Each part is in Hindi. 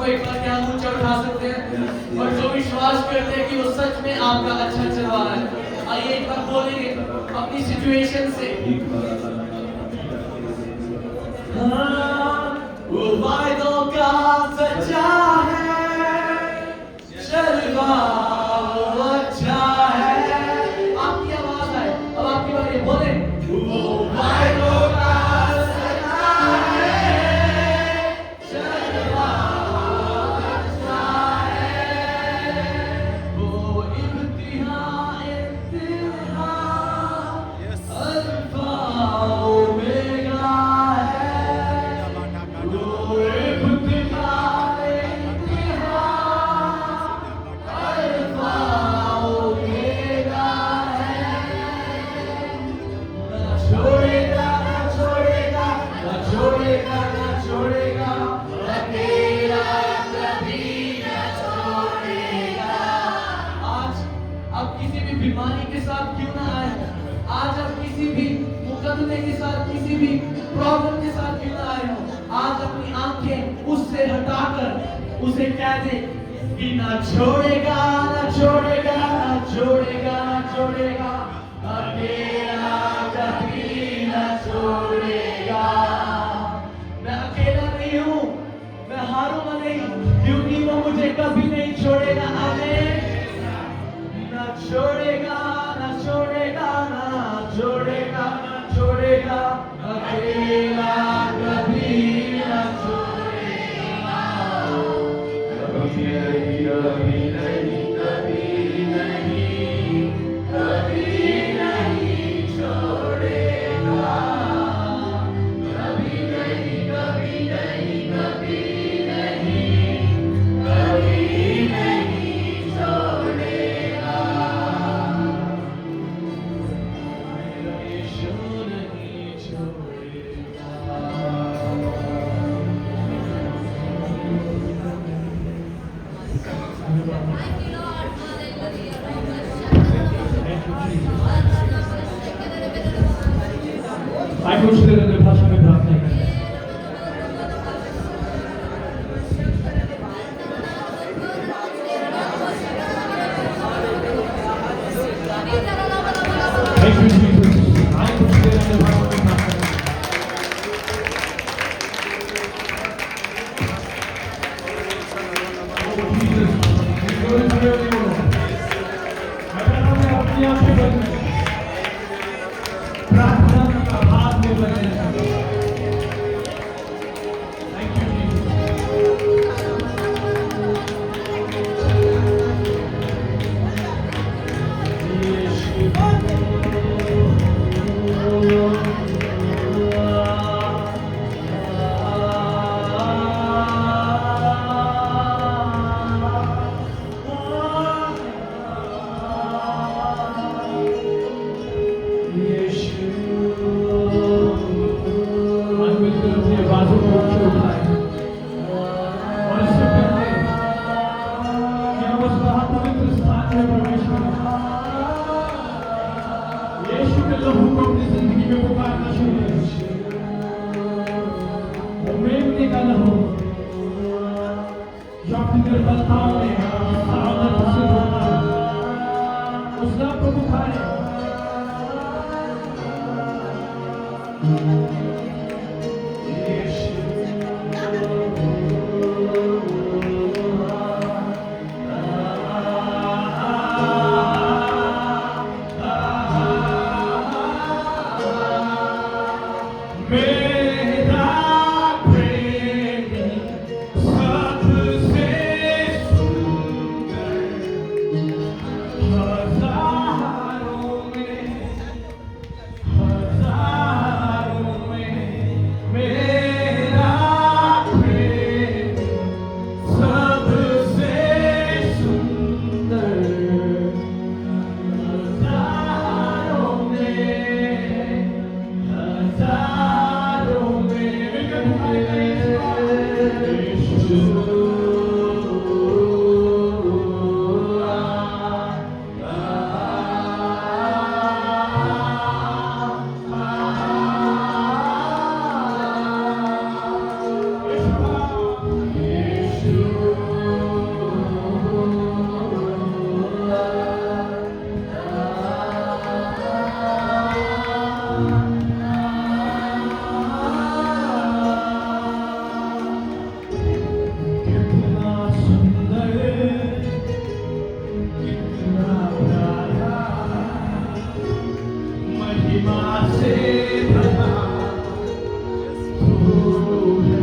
एक बार क्या ऊंचा उठा सकते हैं और जो विश्वास करते हैं कि वो सच में आपका अच्छा चलवा रहा है। आइए एक बार बोलेंगे अपनी सिचुएशन से। वो वायदों का सच्चा है, चलवा वो अच्छा है। आपकी आवाज आए, अब आपकी बारी, बोले वो वायदों का सच्चा है, चलवा अच्छा है। वो इम्तिहान अल्फा ओमेगा है। वो इम्तिहान अल्फा ओमेगा है। ना छोड़ेगा ना छोड़ेगा ना छोड़ेगा ना छोड़ेगा, अकेला कभी ना छोड़ेगा। आज आप किसी भी बीमारी के साथ क्यों ना आए, आज आप किसी भी मुकदमे के साथ, किसी भी प्रॉब्लम के साथ क्यों ना आए हो, आज अपनी आंखें उससे हटाकर उसे कह दे कि ना छोड़ेगा ना छोड़ेगा ना छोड़ेगा ना छोड़ेगा, अकेला कभी ना छोड़ेगा। मैं अकेला नहीं हूँ, मैं हारूंगा नहीं, क्योंकि वो मुझे कभी नहीं छोड़ेगा। आमीन। ना छोड़ेगा ना छोड़ेगा ना छोड़ेगा ना छोड़ेगा, अकेला कभी ना छोड़ेगा। कभी नहीं कभी नहीं कभी नहीं कभी नहीं छोड़ेगा। कभी नहीं कभी नहीं कभी नहीं कभी नहीं छोड़ेगा। यीशु नहीं छोड़ेगा। आइए कुछ देर अपने भाषा में प्रार्थना करें। Thank you, Jesus. आइए कुछ देर अपने भाषा में प्रार्थना करें। अपनी आंखें बंद करें, प्रार्थना का भाव में बने रहें। Thank you, Jesus. हजारों में महिमा से भरा तू है।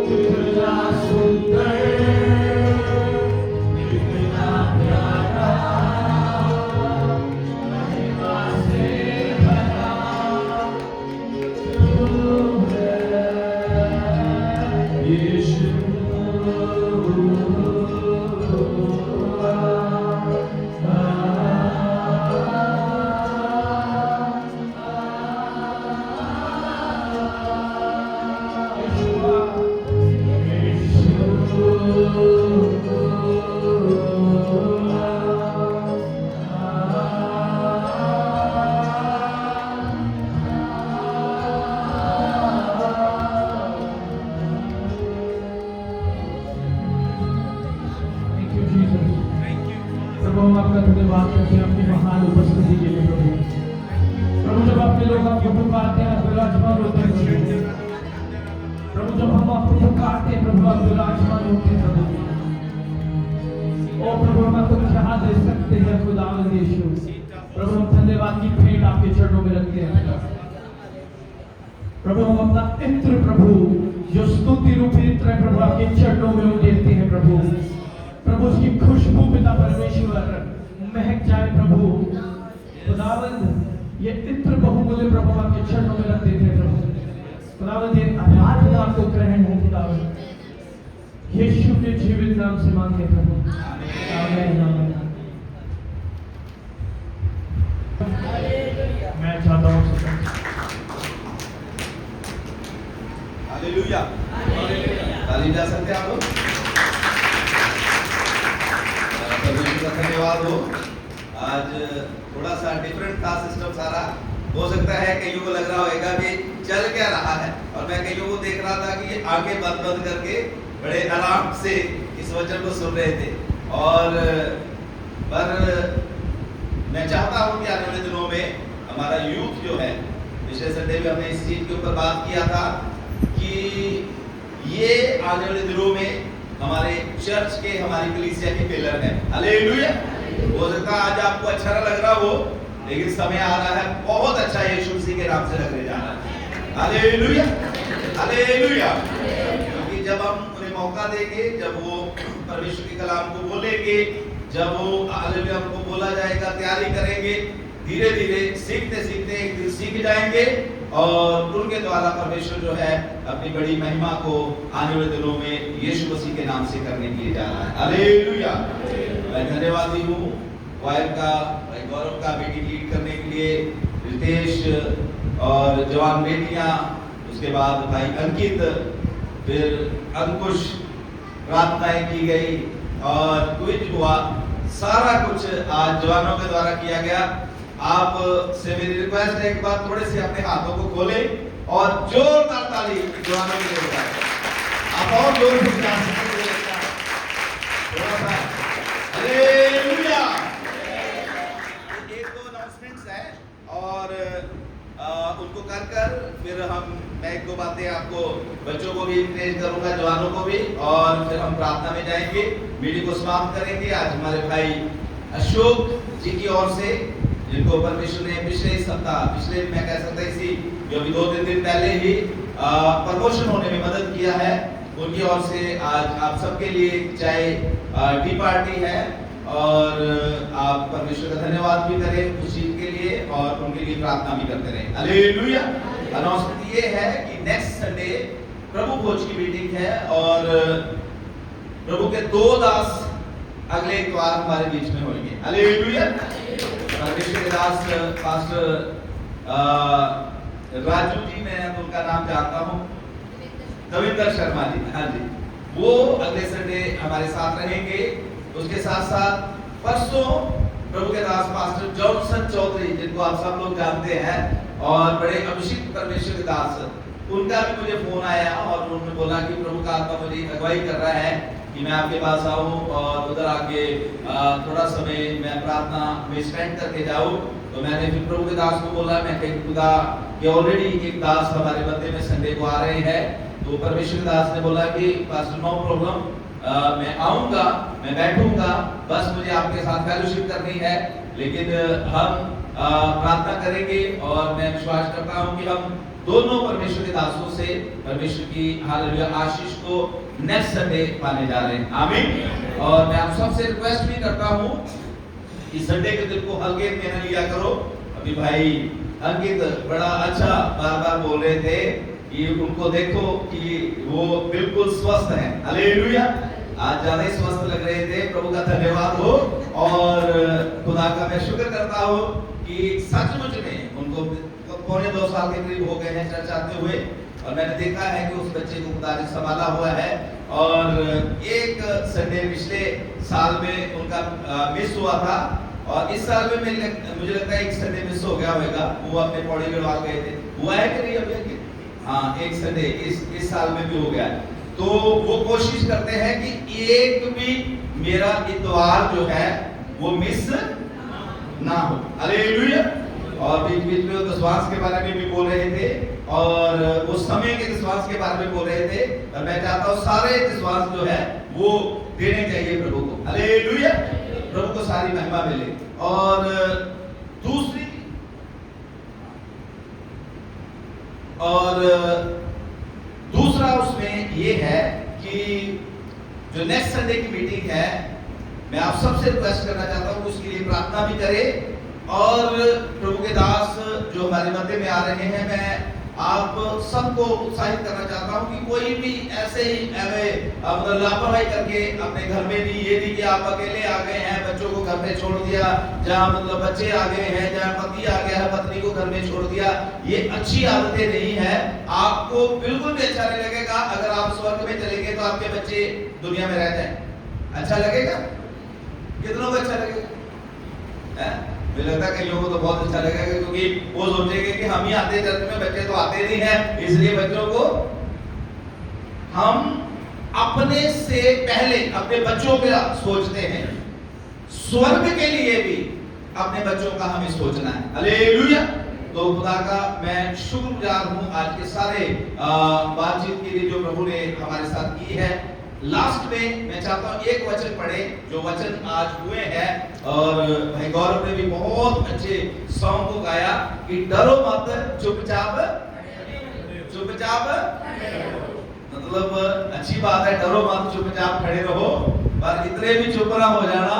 कितना सुंदर, कितना प्यारा, महिमा से भरा तू है यीशु। Thank you, Jesus. प्रभु हम आपका धन्यवाद करते हैं अपनी महान उपस्थिति के लिए प्रभु। प्रभु जब आपके लोग आपको पुकारते हैं आप विराजमान होते हैं प्रभु। जब हम आपको पुकारते हैं प्रभु आप विराजमान होते हैं प्रभु। ओ प्रभु हम आपको क्या दे सकते हैं खुदावंद यीशु। प्रभु हम धन्यवाद की भेंट आपके चरणों में रखते हैं प्रभु। हम अपना इत्र प्रभु जो स्तुति रूपी इत्र है प्रभु आपके चरणों में उड़ेलते हैं प्रभु। प्रभु उसकी खुशबू पिता परमेश्वर महक जाए प्रभु। खुदावंद ये इत्र बहुमूल्य प्रभु आपके चरणों में रख देते हैं प्रभु। खुदावंद ये आराधना आपको ग्रहण हो खुदावंद यीशु के जीवित नाम से मांगते हैं प्रभु। आमीन आमीन। मैं चाहता हूँ हालेलुया, ताली जा सकते हैं आप लोग। परमेश्वर का धन्यवाद हो। आज थोड़ा सा डिफरेंट था सिस्टम सारा। हो सकता है कईयों को लग रहा होगा कि चल क्या रहा है, और मैं कईयों को देख रहा था कि ये आंखें बंद बंद करके बड़े आराम से इस वचन को सुन रहे थे। और पर मैं चाहता हूँ कि आने वाले दिनों में हमारा यूथ जो है, पिछले संडे में हमने इस चीज के ऊपर बात किया था कि ये आने वाले दिनों में हमारे चर्च के, हमारी कलीसिया के पिलर है। हालेलुया। हो सकता है आज आपको अच्छा ना लग रहा हो, लेकिन समय आ रहा है बहुत अच्छा यीशु मसीह के नाम से लगने जा रहा है। Hallelujah, hallelujah. क्योंकि जब हम उन्हें मौका देंगे, जब वो परमेश्वर के कलाम को बोलेंगे, जब वो हालेलुया हमको बोला जाएगा, तैयारी करेंगे, धीरे धीरे सीखते सीखते एक दिन सीख जाएंगे और उनके द्वारा परमेश्वर जो है अपनी बड़ी महिमा को आने वाले दिनों में यीशु मसीह के नाम से करने के लिए जा रहा है। हालेलुया। मैं धन्यवादी हूँ वायर का, भाई गौरव का मीटिंग लीड करने के लिए, रितेश और जवान बेटियां, उसके बाद भाई अंकित, फिर अंकुश, प्रार्थनाएं की गई और क्विज हुआ। सारा कुछ आज जवानों के द्वारा किया गया। आप से मेरी रिक्वेस्ट है एक बार थोड़े से अपने हाथों को खोलें और जोरदार ताली जवानों के लिए बजाएं। आप और जोर से बजा सकते हैं थोड़ा सा। हालेलुया। एक दो अनाउंसमेंट्स है और उनको कर फिर मैं एक दो बातें आपको, बच्चों को भी इंकरेज करूंगा, जवानों को भी, और फिर हम प्रार्थना में जाएंगे, मीटिंग को समाप्त करेंगे। आज हमारे भाई अशोक जी की ओर से, जिनको परमेश्वर ने पिछले मैं कह सकता इसी जो अभी 2-3 दिन पहले ही प्रमोशन होने में मदद किया है, उनकी ओर से आज आप सबके लिए चाय टी पार्टी है और आप परमेश्वर का धन्यवाद भी करें उस चीज के लिए और उनके लिए प्रार्थना भी करते रहें। हालेलुया। अनाउंसमेंट ये है कि नेक्स्ट संडे प्रभु भोज की मीटिंग है और प्रभु के 2 दास अगले इतवार हमारे बीच में होंगे। हालेलुया। परमेश्वर के दास पास्टर राजू जी, मैं उनका नाम जानता हूँ, दविंदर शर्मा जी, हाँ जी, वो अगले संडे हमारे साथ रहेंगे। उसके साथ साथ परसों प्रभु के दास पास्टर जॉनसन चौधरी, जिनको आप सब लोग जानते हैं और बड़े अभिषेक परमेश्वर के दास, उनका भी मुझे फोन आया और उन्होंने बोला कि प्रभु का आत्मा मुझे अगुवाई कर रहा है कि मैं आपके पास आऊं और उधर आके थोड़ा समय मैं प्रार्थना में स्पेंड करके जाऊं। तो मैंने फिर प्रभु के दास को बोला, मैं कहीं खुदा कि ऑलरेडी एक दास हमारे बंदे में संडे को आ रहे हैं, तो परमेश्वर दास ने बोला कि पास्टर नो प्रॉब्लम, मैं आऊंगा, मैं बैठूंगा, बस मुझे आपके साथ फेलोशिप करनी है, लेकिन हम प्रार्थना करेंगे और मैं विश्वास करता हूं कि हम दोनों परमेश्वर के दासों से परमेश्वर की हालेलुया आशीष को नेक्स्ट संडे पाने जा रहे हैं। आमीन। और मैं आप सबसे रिक्वेस्ट भी करता हूं कि संडे के दिन को हल्के में न लिया करो। अभी भाई अंकित बड़ा अच्छा बार-बार बोल रहे थे कि उनको देखो कि वो बिल्कुल स्वस्थ हैं। हालेलुया। आज ज्यादा ही स्वस्थ लग रहे थे। प्रभु का धन्यवाद हो और खुदा का मैं शुक्र करता हूं कि सचमुच में उनको पौने 2 साल के करीब हो गए हैं चर्च आते हुए और मैंने देखा है कि उस बच्चे को खुदा ने संभाला हुआ है। और एक संडे पिछले साल में उनका मिस हुआ था और इस साल में मुझे लगता है एक संडे मिस हो गया होगा। वो अपने पौड़ी गढ़वाल गए थे, हुआ है कि नहीं अभी? हाँ, एक संडे इस साल में भी हो गया। तो वो कोशिश करते हैं कि एक भी मेरा इतवार जो है वो मिस ना हो। हालेलुया। और बीच बीच में वो विश्वास के बारे में भी बोल रहे थे और वो समय के विश्वास के बारे में बोल रहे थे और मैं चाहता हूँ सारे विश्वास जो है वो देने चाहिए प्रभु को। हालेलुया। प्रभु को सारी महिमा मिले। और दूसरा उसमें ये है कि जो नेक्स्ट संडे की मीटिंग है मैं आप सबसे रिक्वेस्ट करना चाहता हूँ उसके लिए प्रार्थना भी करें। और प्रभु के दास जो हमारे मध्य में आ रहे हैं मैं आप सबको उत्साहित करना चाहता हूँ कि कोई भी ऐसे ही मतलब लापरवाही करके अपने घर में नहीं, ये नहीं कि आप अकेले आ गए हैं बच्चों को घर में छोड़ दिया, जहाँ मतलब बच्चे आ गए हैं, जहाँ पति आ गया है पत्नी को घर में छोड़ दिया। ये अच्छी आदतें नहीं है। आपको बिल्कुल भी अच्छा नहीं लगेगा अगर आप स्वर्ग में चलेंगे तो आपके बच्चे दुनिया में रह जाए। अच्छा लगेगा? कितनों को अच्छा लगेगा? मुझे लगता है कई लोगों को तो बहुत अच्छा लगेगा क्योंकि वो सोचेंगे कि हम ही आते चर्च में, बच्चे तो आते नहीं हैं। इसलिए बच्चों को हम अपने से पहले अपने बच्चों का सोचते हैं, स्वर्ग के लिए भी अपने बच्चों का हमें सोचना है। हालेलुया। तो खुदा का मैं शुक्रगुजार हूं आज के सारे बातचीत के लिए जो प्रभु ने हमारे साथ की है। लास्ट में मैं चाहता हूँ एक वचन पढ़े जो वचन आज हुए हैं और भाई गौरव ने भी बहुत अच्छे सॉन्ग को गाया कि डरो मत चुपचाप मतलब अच्छी बात है, डरो मत चुपचाप खड़े रहो। पर इतने भी चुप ना हो जाना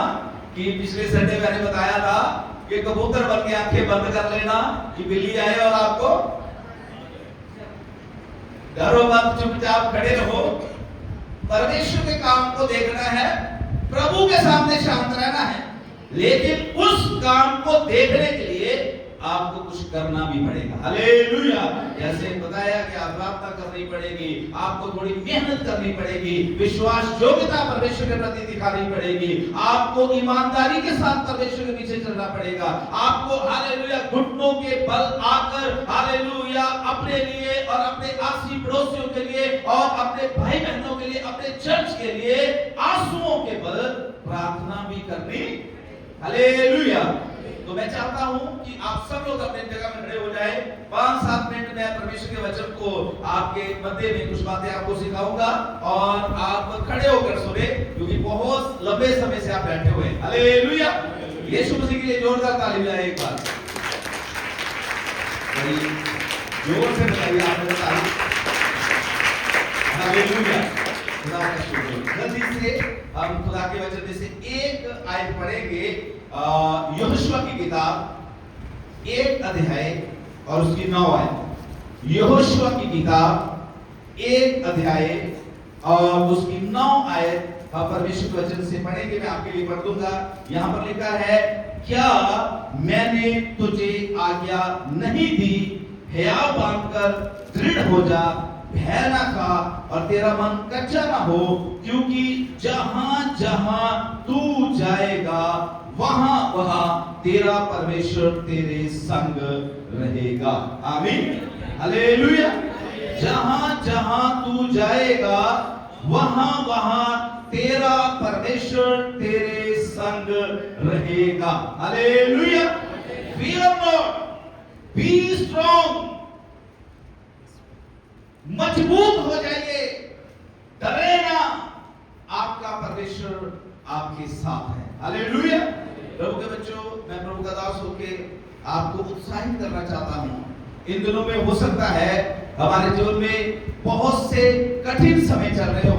कि पिछले संडे मैंने बताया था कि कबूतर बन के आंखें बंद कर लेना कि बिल्ली आए और आपको डरो मत चुपचाप खड़े रहो। परमेश्वर के काम को देखना है, प्रभु के सामने शांत रहना है, लेकिन उस काम को देखने के लिए आपको कुछ करना भी पड़ेगा। हालेलुया। जैसे बताया कि आप प्रार्थना करनी पड़ेगी, आपको थोड़ी मेहनत करनी पड़ेगी, विश्वास योग्यता परमेश्वर के प्रति दिखानी पड़ेगी, आपको ईमानदारी के साथ परमेश्वर के पीछे चलना पड़ेगा, आपको हालेलुया घुटनों के बल आकर हालेलुया अपने लिए और अपने आसी पड़ोसियों के लिए और अपने भाई बहनों के लिए, अपने चर्च के लिए आंसुओं के बल प्रार्थना भी करनी। हालेलुया। तो मैं चाहता हूं कि आप सब लोग अपने जगह में खड़े हो जाएं। 5-7 मिनट में परमेश्वर के वचन को आपके मध्य में कुछ बातें आपको सिखाऊंगा और आप खड़े होकर सुने क्योंकि बहुत लंबे समय से आप बैठे हुए हैं। हालेलुया। यीशु मसीह के लिए जोरदार ताली बजाइए एक बार। जोर से बजाइए आपने ताली। हालेलुया। खुदा का शुक्र। जल्दी से हम खुदा के वचन में से एक आयत पढ़ेंगे यहोशुआ की किताब 1 अध्याय और उसकी 9 आयत। यहोशुआ की किताब 1 अध्याय और उसकी 9 आयत हम परमेश्वर के वचन से पढ़ेंगे। मैं आपके लिए पढ़ दूंगा। यहाँ पर लिखा है, क्या मैंने तुझे आज्ञा नहीं दी, हियाव बांधकर दृढ़ हो जा, भय ना खा और तेरा मन कच्चा ना हो, क्योंकि जहां जहां तू जाएगा वहां वहां तेरा परमेश्वर तेरे संग रहेगा। आमीन। हालेलुया। जहां जहां तू जाएगा वहां वहां तेरा परमेश्वर तेरे संग रहेगा। Hallelujah. Fear not, be strong। मजबूत हो जाइए, डरे ना, आपका परमेश्वर आपके साथ है। हालेलुया। प्रभु के बच्चों, मैं प्रभु का दास होकर आपको उत्साहित करना चाहता हूं। इन दिनों में हो सकता है हमारे जीवन में बहुत से कठिन समय चल रहे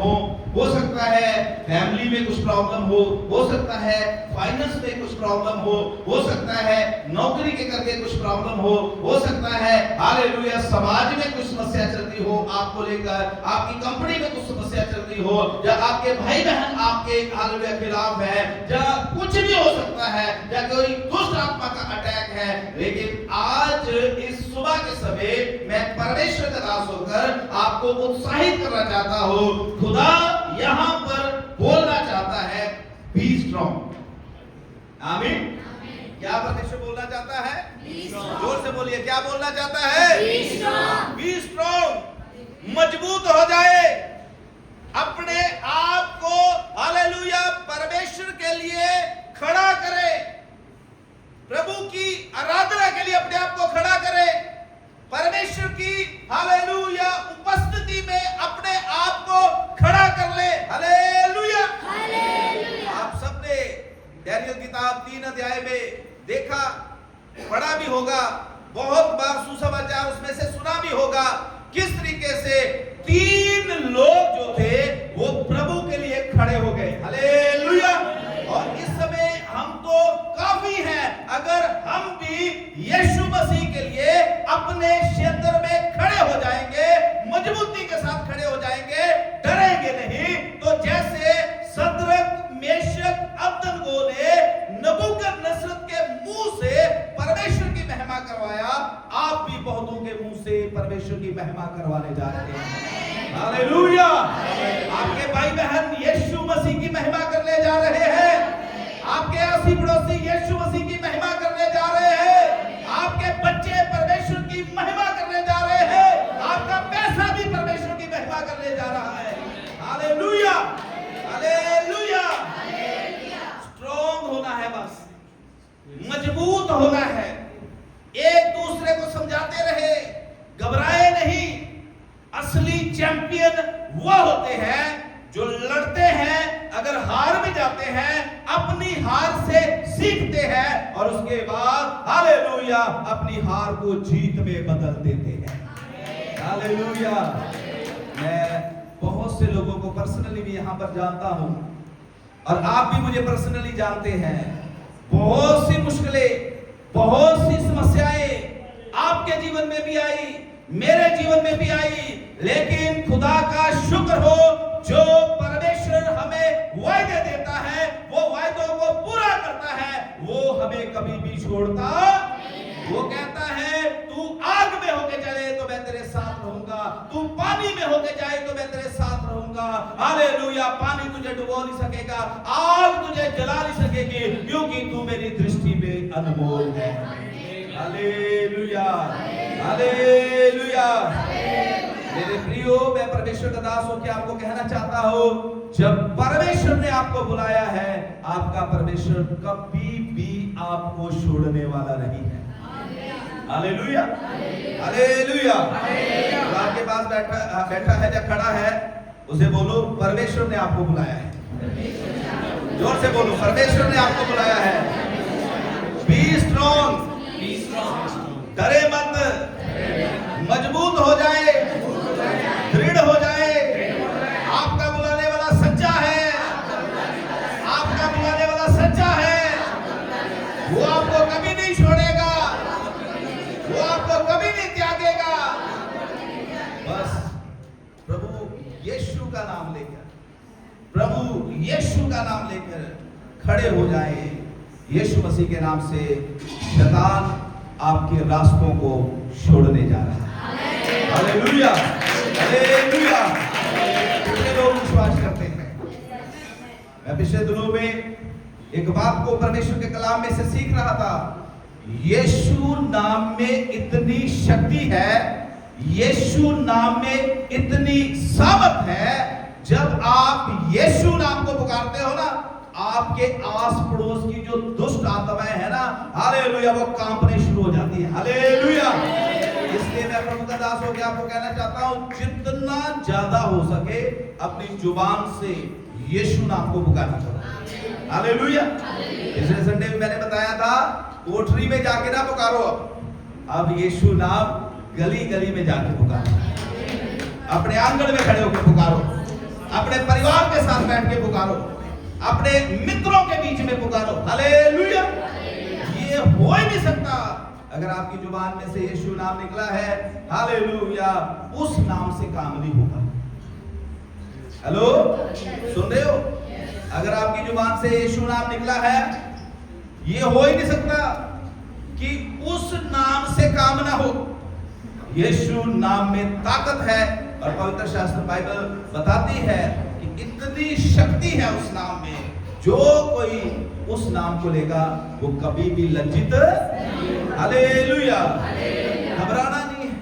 हो सकता है फैमिली में कुछ प्रॉब्लम हो सकता है फाइनेंस में कुछ प्रॉब्लम हो सकता है नौकरी के करके कुछ प्रॉब्लम हो सकता है हालेलुया समाज में कुछ समस्या चलती हो आपको लेकर, आपकी कंपनी में कुछ समस्या चलती हो, या आपके भाई बहन आपके हालेलुया खिलाफ है, या कुछ भी हो सकता है, या कोई दुष्ट आत्मा का अटैक है। लेकिन आज इस सुबह के समय मैं परमेश्वर का दास होकर आपको उत्साहित करना चाहता हूं। खुदा यहां पर बोलना चाहता है बी स्ट्रॉन्ग। आमीन। क्या परमेश्वर बोलना चाहता है? जोर से बोलिए, क्या बोलना चाहता है? Be strong. मजबूत हो जाए, अपने आप को हालेलुया परमेश्वर के लिए खड़ा करे, प्रभु की आराधना के लिए अपने आप को खड़ा करे, परमेश्वर की हालेलुया उपस्थिति में अपने आप को खड़ा कर ले। हालेलुया। आप सबने डैनियल किताब 3 अध्याय में देखा, पढ़ा भी होगा, बहुत बार सुसमाचार उसमें से सुना भी होगा, किस तरीके से 3 लोग जो थे वो प्रभु के लिए खड़े हो गए। हालेलुया। और इस समय हम तो काफी हैं, अगर हम भी यीशु मसीह के लिए अपने क्षेत्र में खड़े हो जाएंगे, मजबूती के साथ खड़े हो जाएंगे, डरेंगे नहीं, तो जैसे सदरक मेशक अबदनगो ने नबूकदनेस्सर के मुंह से परमेश्वर की महिमा करवाया, आप भी बहुतों के मुंह से परमेश्वर की महिमा करवाने जा रहे हैं। हालेलुया। आपके भाई बहन यीशु मसीह की महिमा करने जा रहे हैं, आपके आसी पड़ोसी यीशु मसीह की महिमा करने जा रहे हैं, आपके बच्चे परमेश्वर की महिमा करने जा रहे हैं, आपका पैसा भी परमेश्वर की महिमा करने जा रहा है। हालेलुया। हालेलुया। स्ट्रॉन्ग होना है, बस मजबूत होना है, एक दूसरे को समझाते रहे, घबराए नहीं। असली चैंपियन वो होते हैं जो लड़ते हैं, अगर हार भी जाते हैं अपनी हार से सीखते हैं और उसके बाद हालेलुया अपनी हार को जीत में बदल देते हैं। हालेलुया। मैं बहुत से लोगों को पर्सनली भी यहां पर जानता हूं और आप भी मुझे पर्सनली जानते हैं। बहुत सी मुश्किलें, बहुत सी समस्याएं आपके जीवन में भी आई, मेरे जीवन में भी आई, लेकिन खुदा का शुक्र हो जो परमेश्वर हमें वायदे देता है, वो वायदों को पूरा करता है, वो हमें कभी भी छोड़ता। वो कहता है तू आग में होके चले तो मैं तेरे साथ रहूंगा, तू पानी में होके जाए तो मैं तेरे साथ रहूंगा। हालेलुया। पानी तुझे डुबो नहीं सकेगा, आग तुझे जला नहीं सकेगी, क्योंकि तू मेरी दृष्टि में अनमोल है। हालेलुया। हालेलुया। मेरे प्रियो, मैं परमेश्वर का दास होकर आपको कहना चाहता हूं, जब परमेश्वर ने आपको बुलाया है, आपका परमेश्वर कभी भी आपको छोड़ने वाला नहीं है। हालेलुया। हालेलुया। आपके पास बैठा है या खड़ा है, उसे बोलो परमेश्वर ने आपको बुलाया है। जोर से बोलो, परमेश्वर ने आपको बुलाया है। Be strong. डरे मत, मजबूत हो जाए, दृढ़ हो जाए। आपका बुलाने वाला सच्चा है, आपका बुलाने वाला सच्चा है, वो आपको कभी नहीं छोड़ेगा, वो आपको कभी नहीं त्यागेगा। बस प्रभु यीशु का नाम लेकर, प्रभु यीशु का नाम लेकर खड़े हो जाए। यीशु मसीह के नाम से शैतान आपके रास्तों को छोड़ने जा रहा है। हालेलुया। हालेलुया। कितने लोग विश्वास करते हैं? मैं पिछले दिनों में एक बात को परमेश्वर के कलाम में से सीख रहा था। यीशु नाम में इतनी शक्ति है, यीशु नाम में इतनी सामर्थ है, जब आप यीशु नाम को पुकारते हो ना, आपके आस पड़ोस की जो दुष्ट आत्माएं है ना, हालेलुया, वो कांपने शुरू हो जाती है। हालेलुया। इसलिए मैं प्रभु का दास होकर आपको कहना चाहता हूं, जितना ज्यादा हो सके अपनी जुबान से यीशु नाम को पुकारना चाहिए। हालेलुया। पिछले संडे में मैंने बताया था कोठरी में जाके ना पुकारो, अब यीशु नाम गली गली में जाके पुकारो, अपने आंगन में खड़े होकर पुकारो, अपने परिवार के साथ बैठ के पुकारो, अपने मित्रों के बीच में पुकारो। हालेलुया। ये हो ही नहीं सकता अगर आपकी जुबान में से यीशु नाम निकला है, हालेलुया, उस नाम से काम नहीं होगा। हेलो, सुन रहे हो? अगर आपकी जुबान से यीशु नाम निकला है, ये हो ही नहीं सकता कि उस नाम से काम ना हो। यीशु नाम में ताकत है और पवित्र शास्त्र बाइबल बताती है कि इतनी शक्ति है उस नाम में, जो कोई उस नाम को लेगा वो कभी भी लज्जित, हालेलुया, घबराना नहीं है।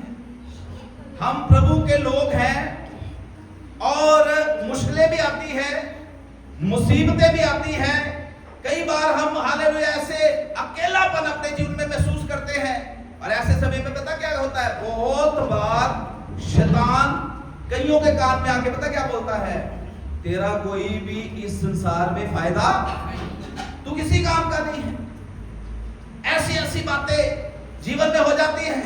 हम प्रभु के लोग हैं और मुश्किलें भी आती है, मुसीबतें भी आती हैं। कई बार हम हालेलुया ऐसे अकेलापन अपने जीवन में महसूस करते हैं, और ऐसे समय में पता क्या होता है, बहुत बार शैतान कईयों के कान में आके पता क्या बोलता है, तेरा कोई भी इस संसार में फायदा, तू किसी काम का नहीं है। ऐसी ऐसी बातें जीवन में हो जाती हैं,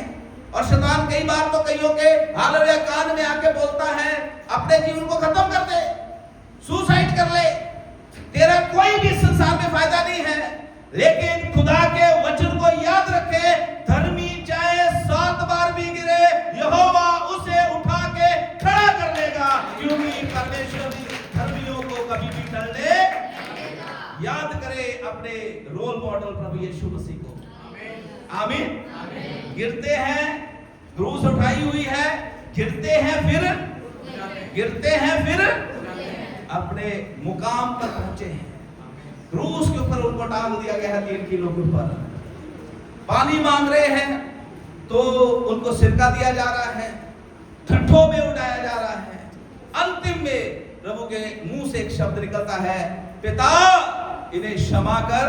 और शैतान कई बार तो कईयों के हालेलुया कान में आके बोलता है, अपने जीवन को खत्म कर दे, सुसाइड कर ले, तेरा कोई भी संसार में फायदा नहीं है। लेकिन खुदा के वचन को याद रखे, धर्मी चाहे 7 बार भी गिरे, यहोवा उसे उठा के खड़ा कर लेगा, क्योंकि परमेश्वर धर्मियों को कभी भी टलने। याद करें अपने रोल मॉडल प्रभु यीशु मसीह को। आमीन। गिरते हैं, क्रूस उठाई हुई है, गिरते हैं फिर अपने मुकाम पर पहुंचे हैं। क्रूस के ऊपर उनको टांग दिया गया है 3 किलो के ऊपर। पानी मांग रहे हैं तो उनको सिरका दिया जा रहा है, ठट्ठों में उड़ाया जा रहा है। अंतिम में प्रभु के मुंह से एक शब्द निकलता है, पिता इन्हें क्षमा कर,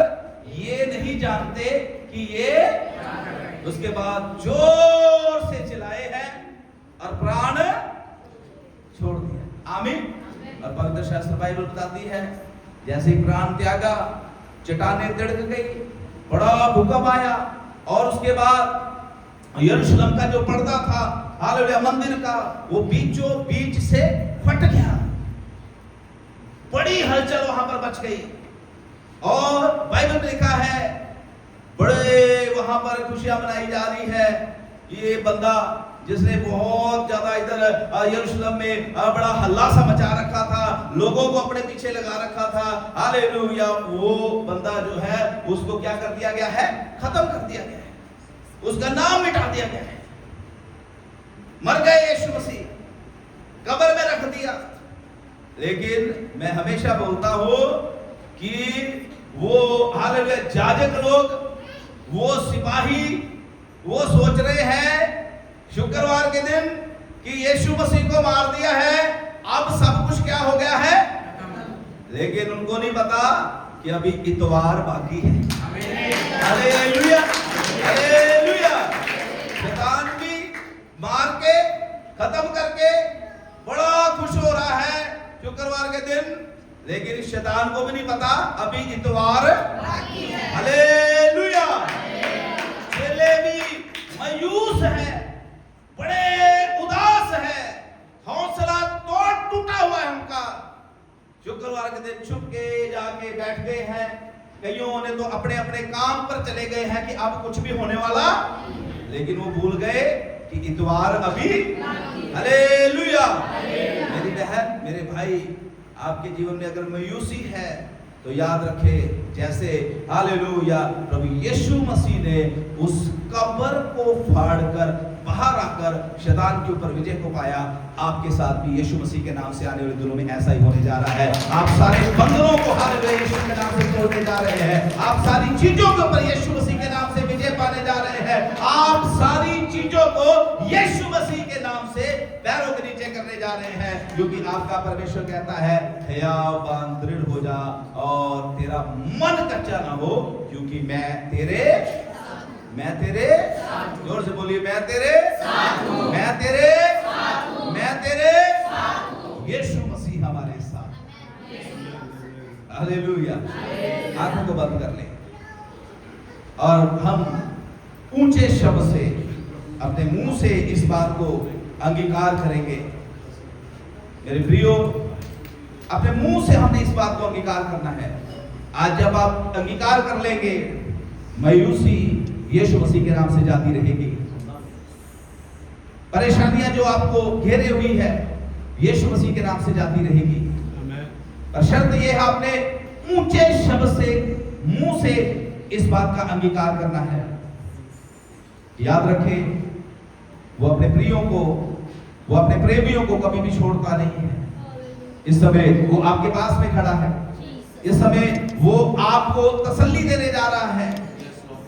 ये नहीं जानते कि ये। उसके बाद जोर से चिल्लाए हैं और प्राण छोड़ दिया। आमीन। और पवित्र शास्त्र बाइबल बताती है, जैसे ही प्राण त्यागा, चट्टानें तिड़क गई, बड़ा भूकंप आया, और उसके बाद यरूशलेम का जो पर्दा था हालेलुया मंदिर का, वो बीचों बीच से फट गया। बड़ी हलचल वहां पर मच गई, और बाइबल में लिखा है बड़े वहां पर खुशियां मनाई जा रही है। ये बंदा जिसने बहुत ज्यादा इधर यरूशलेम में बड़ा हल्ला सा मचा रखा था, लोगों को अपने पीछे लगा रखा था, हालेलुया, वो बंदा जो है उसको क्या कर दिया गया है, खत्म कर दिया गया है, उसका नाम मिटा दिया गया है। मर गए यीशु मसीह, कब्र में रख दिया। लेकिन मैं हमेशा बोलता हूं कि वो हालेलुया याजक लोग, वो सिपाही, वो सोच रहे हैं शुक्रवार के दिन कि यीशु मसीह को मार दिया है, अब सब कुछ क्या हो गया है। लेकिन उनको नहीं पता कि अभी इतवार बाकी है। Hallelujah, hallelujah. शैतान भी मार के खत्म करके बड़ा खुश हो रहा है शुक्रवार के दिन, लेकिन शैतान को भी नहीं पता अभी इतवार बाकी है। हालेलुया। चेले भी मायूस है, बड़े उदास है, हौसला टूटा हुआ है उनका। शुक्रवार के दिन छुप के जाके बैठ गए हैं। कईयों ने तो अपने अपने काम पर चले गए हैं कि अब कुछ भी होने वाला, लेकिन वो भूल गए कि इतवार अभी। हालेलुया। मेरी बहन, मेरे भाई, आपके जीवन में अगर मायूसी है तो याद रखे, जैसे हालेलुया प्रभु यीशु मसीह ने उस कब्र को फाड़कर बाहर आकर शैतान के ऊपर विजय को पाया, आपके साथ भी यीशु मसीह के नाम से आने वाले दिनों में ऐसा ही होने जा रहा है। आप सारे बंधनों को हालेलुया यीशु के नाम से तोड़ने जा रहे हैं। आप सारी चीजों के ऊपर यीशु मसीह के नाम से विजय पाने जा रहे हैं। आप सारी चीजों को यीशु मसीह के नाम से पैरों के नीचे करने जा रहे हैं, क्योंकि आपका परमेश्वर कहता है, हयावान दृढ़ हो जा और तेरा मन कच्चा ना हो, क्योंकि मैं तेरे जोर से बोलिए, मैं तेरे यीशु मसीह हमारे साथ। हालेलुया। आंखों को बंद कर ले। और हम ऊंचे शब्द से अपने मुंह से इस बात को अंगीकार करेंगे। मेरे प्रियो, अपने मुंह से हमने इस बात को अंगीकार करना है। आज जब आप अंगीकार कर लेंगे, मायूसी यीशु मसीह के नाम से जाती रहेगी। परेशानियां जो आपको घेरे हुई है, यीशु मसीह के नाम से जाती रहेगी। पर शर्त यह है, आपने ऊंचे शब्द से मुंह से इस बात का अंगीकार करना है। याद रखें, वो अपने प्रियों को, वो अपने प्रेमियों को कभी भी छोड़ता नहीं है। इस समय वो आपके पास में खड़ा है। इस समय वो आपको तसल्ली देने जा रहा है।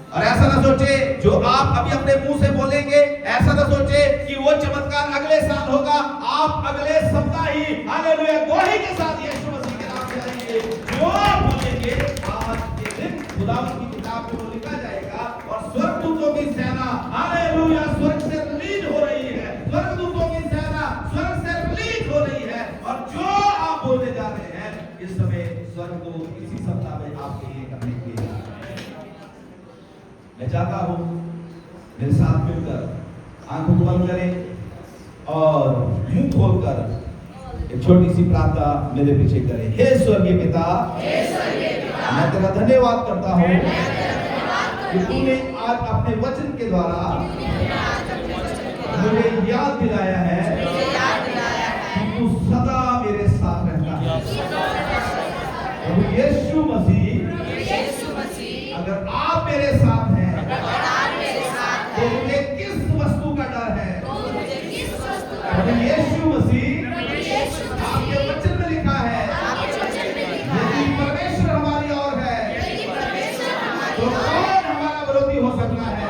और ऐसा ना सोचे जो आप अभी अपने मुंह से बोलेंगे, ऐसा ना सोचे कि वो चमत्कार अगले साल होगा। आप अगले सप्ताह ही हालेलुया गवाही के साथ यीशु मसीह के नाम से आएंगे। जो आप बोलेंगे, आज के दिन खुदा की किताब में वो लिखा जाएगा और स्वर्गदूतों की सेना हालेलुया स्वर्ग से रिलीज हो रही है। स्वर्गदूतों की सेना स्वर्ग से रिलीज हो रही है। और जो आप बोलने जा रहे हैं, इस समय स्वर्गदूत इसी सप्ताह में आपके लिए करने के लिए। मैं चाहता हूं मेरे साथ मिलकर आंखों को बंद करें और मुंह खोलकर एक छोटी सी प्रार्थना मेरे पीछे करें। हे स्वर्गीय पिता, मैं तेरा धन्यवाद करता हूं कि तूने आज अपने वचन के द्वारा मुझे याद दिलाया है कि तू सदा मेरे साथ रहता है। प्रभु यीशु मसीह, अगर आप मेरे साथ हैं तो मुझे किस वस्तु का डर है? प्रभु यीशु मसीह, आपके वचन में लिखा है यदि परमेश्वर हमारी ओर है तो कौन हमारा विरोधी हो सकता है?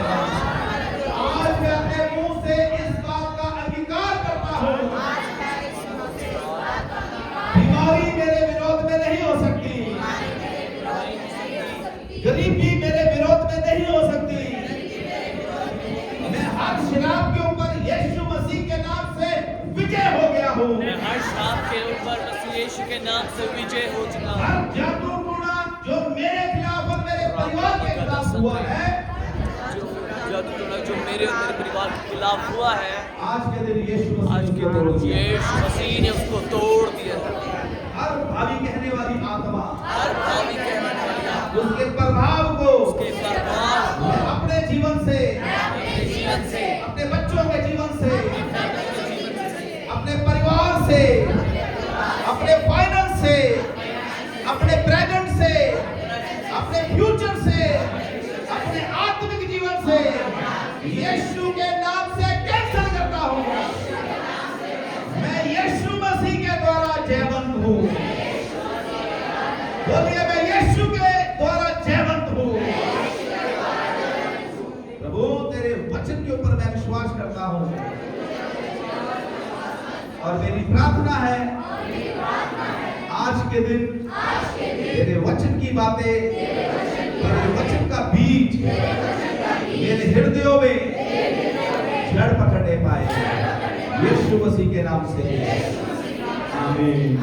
आज मैं अपने मुंह से इस बात का अंगीकार करता हूँ, बीमारी मेरे विरोध में नहीं हो सकती, गरीबी मेरे विरोध में नहीं हो सकती। मैं हर शराब के ऊपर यीशु मसीह के नाम से विजय हो गया हूँ। मैं हर शराब के ऊपर मसीह यीशु के नाम से विजय हो चुका हूँ। हर जादू टोना जो मेरे खिलाफ और मेरे परिवार के खिलाफ हुआ है, जादू टोना जो मेरे और मेरे परिवार के खिलाफ हुआ है, आज के दिन यीशु मसीह ने उसको तोड़ दिया। हर भावी कहने वाली आत्मा, हर भावी कहने वाली आत्मा, उसके प्रभाव को मैं अपने जीवन से, अपने बच्चों के जीवन से, अपने परिवार से, अपने फाइनेंस से, अपने प्रेजेंट से, अपने फ्यूचर से, अपने आत्मिक जीवन से यीशु के नाम से कैंसिल करता हूँ। मैं यीशु मसीह के द्वारा जयवंत हूँ। बोलिए, मैं यीशु के द्वारा जयवंत हूँ। प्रभु, तेरे वचन के ऊपर मैं विश्वास करता हूँ और मेरी प्रार्थना है आज के दिन तेरे वचन की बातें, तेरे वचन का बीज मेरे हृदयों में जड़ पकड़ने पाए, यीशु मसीह के नाम से आमीन।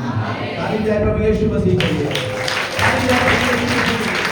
ताली जय प्रभु यीशु मसीह के लिए। ताली जय प्रभु यीशु मसीह के लिए।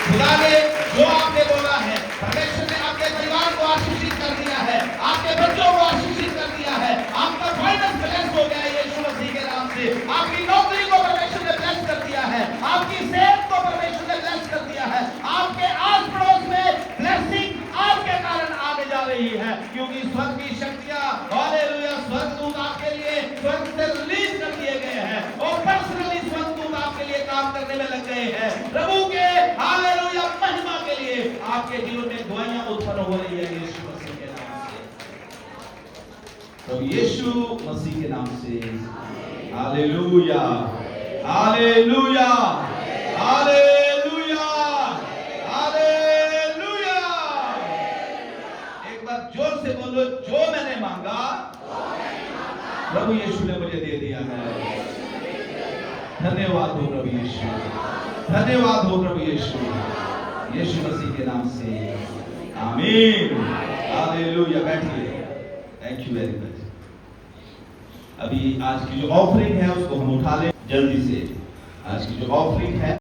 खुदा ने जो आपने बोला है, परमेश्वर ने आपके परिवार को आशीषित कर दिया है, आपके बच्चों को आशीषित कर दिया है, आपका फाइनेंस ब्लेस हो गया है यीशु मसीह के नाम से, आपकी नौकरी को परमेश्वर ने ब्लेस कर दिया है, आपकी सेहत को परमेश्वर ने ब्लेस कर दिया है, आपके आस पड़ोस में ब्लेसिंग आपके कारण आने जा रही है, क्योंकि स्वर्ग की शक्तियां हालेलुया स्वर्गदूत आपके लिए स्वर्ग से रिलीज कर दिए गए हैं और पर्सनली स्वर्गदूत आपके लिए काम करने में लग गए हैं। प्रभु के हालेलुया महिमा के लिए आपके जीवन में गवाहियां उत्पन्न हो रही है यीशु मसीह के नाम से। तो यीशु मसीह के नाम से हालेलुया हालेलुया हालेलुया हालेलुया। एक बार जोर से बोलो, जो मैंने मांगा प्रभु यीशु ने मुझे दे दिया है। धन्यवाद हो प्रभु यीशु, धन्यवाद हो प्रभु यीशु, यीशु मसीह के नाम से आमीन हालेलुया। बैठिए, थैंक यू वेरी मच। अभी आज की जो ऑफरिंग है उसको हम उठा लें जल्दी से। आज की जो ऑफरिंग है